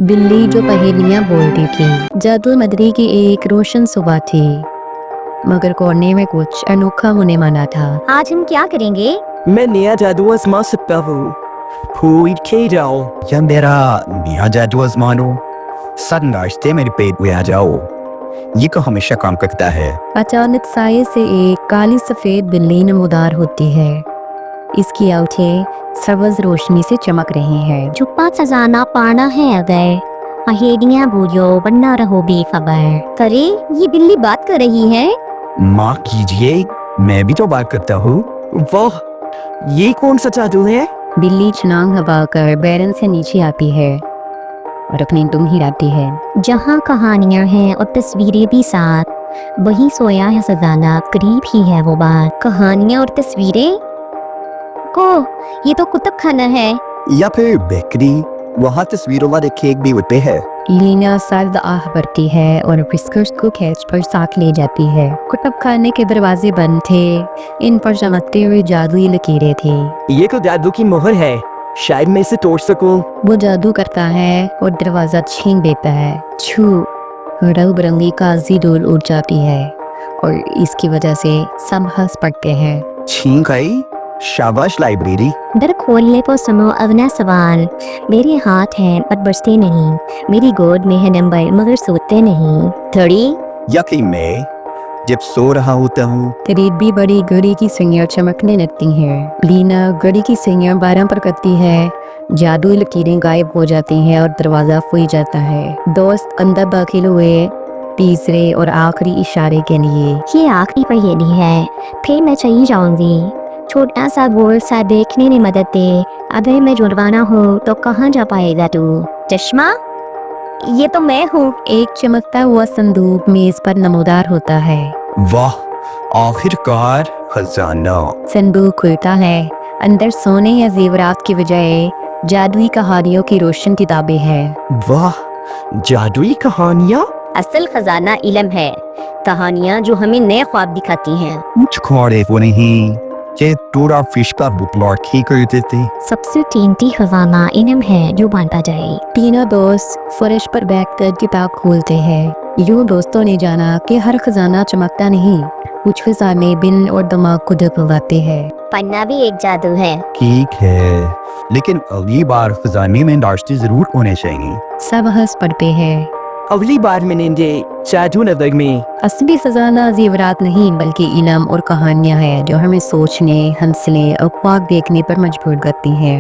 बिल्ली जो पहेलियां बोलती थी। जादू मदरी की एक रोशन सुबह थी, मगर कोने में कुछ अनोखा होने वाला था। आज हम क्या करेंगे? मैं नया जादू आजमा सकता हूँ। फूल खे जाओ। या मेरा नया जादू आजमानो, सर नाश्ते मेरे पेट में आ जाओ। ये तो हमेशा काम करता है। अचानक साये से एक काली सफेद बिल्ली नमूदार होती है। इसकी आंखें सब्ज रोशनी से चमक रही हैं। छुपा खजाना पाना है अगर, पहेलियां बूझो बनना रहो बेखबर। अरे ये बिल्ली बात कर रही है। माँ कीजिए, मैं भी तो बात करता हूँ। वाह, ये कौन सा जादू है? बिल्ली छलांग लगाकर बैरन से नीचे आती है और अपनी दुम हिलाती है। जहाँ कहानियाँ हैं और तस्वीरें भी साथ, वही सोया है खजाना, करीब ही है वो बात। कहानियाँ और तस्वीरें को, ये तो कुतुब खाना है। या फिर बेकरी, वहाँ तस्वीरों वाले केक भी होते हैं। लीना सर्द आह भरती है और विस्कर्स को खींच कर साथ ले जाती है। कुतुब खाने के दरवाजे बंद थे, इन पर चमकते हुए जादुई लकीरें थी। ये तो जादू की मोहर है, शायद मैं इसे तोड़ सकूं। वो जादू करता है और दरवाजा छीन देता है। छू, रंग बिरंगी काजी डोल उड़ जाती है और इसकी वजह से सब हंस पड़ते हैं। छीन गई, शाबाश लाइब्रेरी। दर खोलने को समो अगला सवाल, मेरे हाथ हैं पर बरसते नहीं, मेरी गोद में है नंबर मगर सोते नहीं। थोड़ी यकी मैं जब सो रहा होता हूँ, करीब भी बड़ी घड़ी की सिंगियाँ चमकने लगती हैं। लीना घड़ी की सिंगियाँ 12 पर करती है, जादुई लकीरें गायब हो जाती हैं और दरवाजा खुल जाता है। दोस्त अंदर दाखिल हुए तीसरे और आखिरी इशारे के लिए। ये आखिरी पहेली है, फिर मैं चली जाऊंगी। छोटा सा गोल सा देखने में मदद दे, अगर मैं जुड़वाना हो तो कहाँ जा पाएगा तू? चश्मा, ये तो मैं हूँ। एक चमकता हुआ संदूक मेज पर नमूदार होता है। वाह, आखिरकार खजाना। संदूक खुलता है, अंदर सोने या जेवरात की बजाय जादुई कहानियों की रोशन किताबें हैं। वाह, जादुई कहानियाँ। असल खजाना इल्म है, कहानियाँ जो हमें नए ख्वाब दिखाती हैं। कुछ खाने को नहीं, ये टूरा फिश का बुक लॉट ही कर देते। सबसे कीमती खजाना इल्म है जो बांटा जाए। तीनों दोस्त फर्श पर बैठकर किताब खोलते हैं। यूं दोस्तों ने जाना कि हर खजाना चमकता नहीं, कुछ खजाने दिल और दिमाग को दिलवाते हैं। पन्ना भी एक जादू है। ठीक है, लेकिन अगली बार खजाने में नाश्ते जरूर होने चाहिए। सब हंस पड़ते हैं। अगली बार मिलेंगे जादू नगर में। असली खजाना जेवरात नहीं बल्कि इल्म और कहानियां हैं जो हमें सोचने, हंसने और ख्वाब देखने पर मजबूर करती हैं।